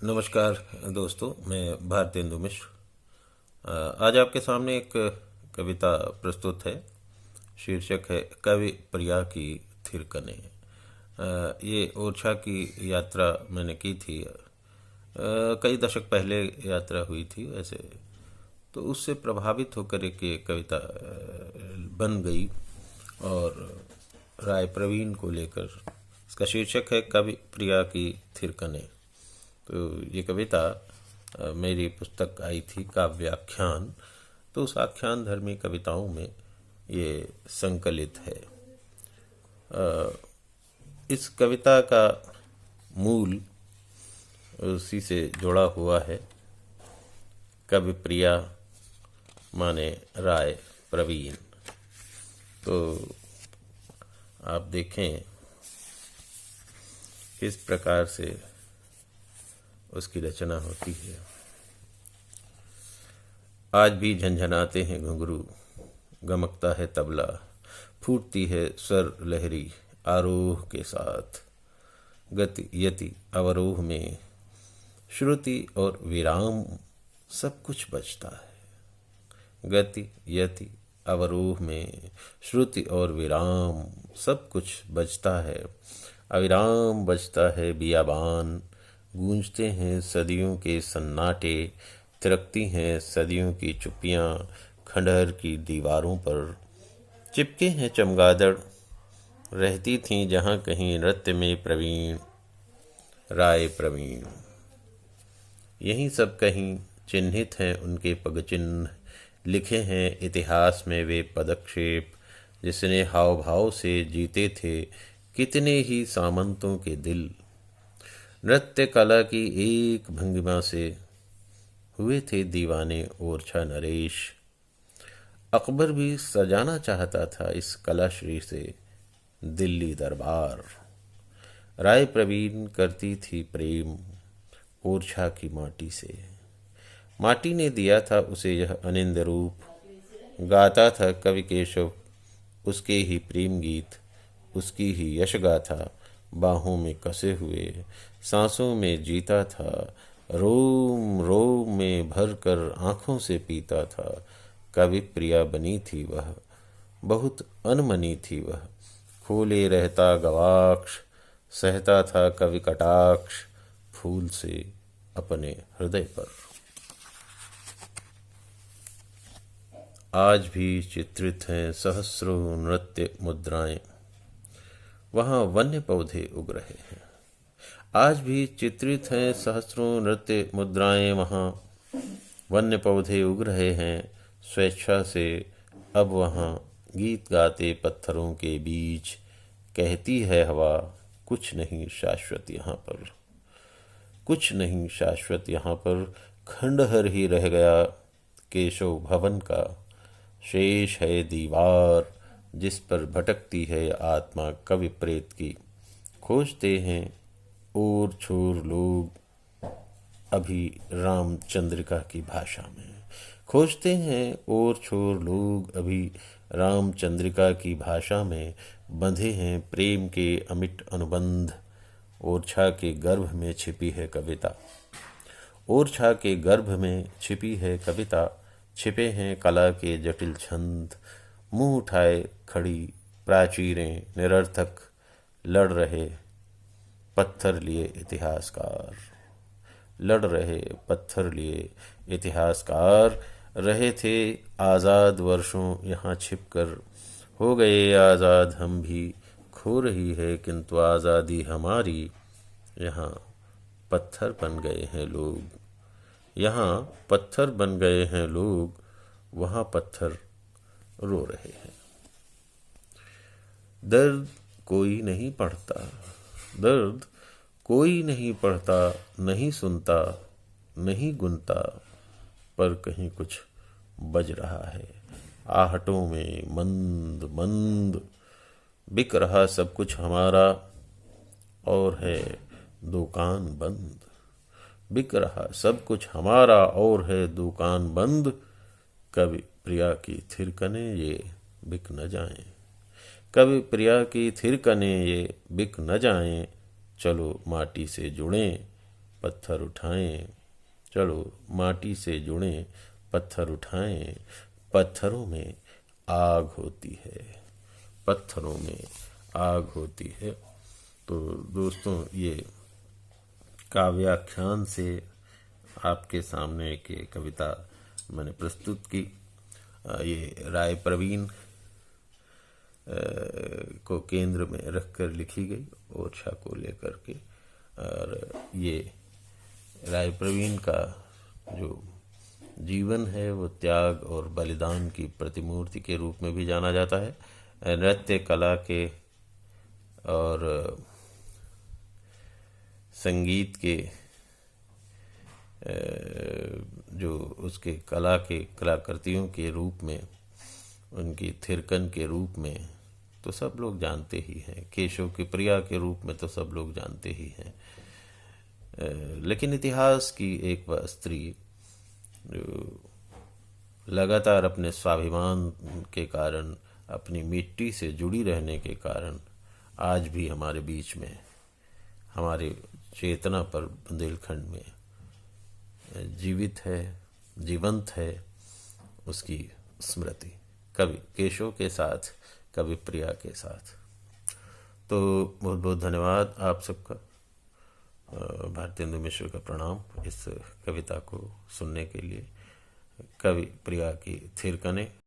नमस्कार दोस्तों, मैं भारतेंदु मिश्र। आज आपके सामने एक कविता प्रस्तुत है। शीर्षक है कवि प्रिया की थिरकने। ये ओरछा की यात्रा मैंने की थी। कई दशक पहले यात्रा हुई थी वैसे, तो उससे प्रभावित होकर एक ये कविता बन गई। और राय प्रवीण को लेकर इसका शीर्षक है कवि प्रिया की थिरकने। तो ये कविता मेरी पुस्तक आई थी काव्याख्यान, तो उस आख्यान धर्मी कविताओं में ये संकलित है। इस कविता का मूल उसी से जुड़ा हुआ है। कवि प्रिया माने राय प्रवीण। तो आप देखें किस प्रकार से उसकी रचना होती है। आज भी झंझनाते हैं घुंघरू, गमकता है तबला, फूटती है स्वर लहरी आरोह के साथ। गति यति अवरोह में श्रुति और विराम सब कुछ बजता है। गति यति अवरोह में श्रुति और विराम सब कुछ बजता है। अविराम बजता है बियाबान, गूंजते हैं सदियों के सन्नाटे, तिरकती हैं सदियों की चुप्पियाँ खंडहर की दीवारों पर। चिपके हैं चमगादड़, रहती थीं जहाँ कहीं नृत्य में प्रवीण राय प्रवीण। यहीं सब कहीं चिन्हित हैं उनके पगचिन्ह, लिखे हैं इतिहास में वे पदक्षेप, जिसने हाव भाव से जीते थे कितने ही सामंतों के दिल। नृत्य कला की एक भंगिमा से हुए थे दीवाने ओरछा नरेश। अकबर भी सजाना चाहता था इस कलाश्री से दिल्ली दरबार। राय प्रवीण करती थी प्रेम ओरछा की माटी से। माटी ने दिया था उसे यह अनिंद रूप। गाता था कवि केशव उसके ही प्रेम गीत, उसकी ही यश गाथा बाहों में कसे हुए, सांसों में जीता था, रोम रोम में भर कर आँखों से पीता था। कवि प्रिया बनी थी वह, बहुत अनमनी थी वह। खोले रहता गवाक्ष, सहता था कवि कटाक्ष फूल से अपने हृदय पर। आज भी चित्रित हैं सहस्रों नृत्य मुद्राएं, वहाँ वन्य पौधे उग रहे हैं। आज भी चित्रित हैं सहस्रों नृत्य मुद्राएं, वहाँ वन्य पौधे उग रहे हैं स्वेच्छा से। अब वहाँ गीत गाते पत्थरों के बीच कहती है हवा, कुछ नहीं शाश्वत यहाँ पर, कुछ नहीं शाश्वत यहाँ पर। खंडहर ही रह गया केशव भवन का, शेष है दीवार जिस पर भटकती है आत्मा कवि प्रेत की। खोजते हैं और छोर लोग अभी रामचंद्रिका की भाषा में, खोजते हैं और छोर लोग अभी रामचंद्रिका की भाषा में। बंधे हैं प्रेम के अमिट अनुबंध, ओरछा के गर्भ में छिपी है कविता। ओरछा के गर्भ में छिपी है कविता, छिपे हैं कला के जटिल छंद। मुंह उठाए खड़ी प्राचीरें निरर्थक, लड़ रहे पत्थर लिए इतिहासकार, लड़ रहे पत्थर लिए इतिहासकार। रहे थे आज़ाद वर्षों यहाँ छिपकर, हो गए आज़ाद हम भी। खो रही है किंतु आज़ादी हमारी, यहाँ पत्थर बन गए हैं लोग, यहाँ पत्थर बन गए हैं लोग, वहाँ पत्थर रो रहे हैं। दर्द कोई नहीं पढ़ता, दर्द कोई नहीं पढ़ता, नहीं सुनता, नहीं गुनता, पर कहीं कुछ बज रहा है आहटों में मंद मंद। बिक रहा सब कुछ हमारा और है दुकान बंद, बिक रहा सब कुछ हमारा और है दुकान बंद। कवि प्रिया की थिरकने ये बिक न जाएं, कवि प्रिया की थिरकने ये बिक न जाएं। चलो माटी से जुड़ें, पत्थर उठाएं, चलो माटी से जुड़ें, पत्थर उठाएं, पत्थरों में आग होती है, पत्थरों में आग होती है। तो दोस्तों, ये काव्याख्यान से आपके सामने एक कविता मैंने प्रस्तुत की। ये राय प्रवीण को केंद्र में रखकर लिखी गई, ओरछा को लेकर के। और ये राय प्रवीण का जो जीवन है वो त्याग और बलिदान की प्रतिमूर्ति के रूप में भी जाना जाता है। नृत्य कला के और संगीत के जो उसके कला के कलाकृतियों के रूप में, उनकी थिरकन के रूप में तो सब लोग जानते ही हैं, केशव की प्रिया के रूप में तो सब लोग जानते ही हैं। लेकिन इतिहास की एक वह स्त्री जो लगातार अपने स्वाभिमान के कारण, अपनी मिट्टी से जुड़ी रहने के कारण आज भी हमारे बीच में, हमारे चेतना पर बुंदेलखंड में जीवित है, जीवंत है, उसकी स्मृति कवि केशव के साथ, कवि प्रिया के साथ। तो बहुत बहुत धन्यवाद आप सबका। भारतेंदु मिश्र का प्रणाम इस कविता को सुनने के लिए। कवि प्रिया की थिरकने।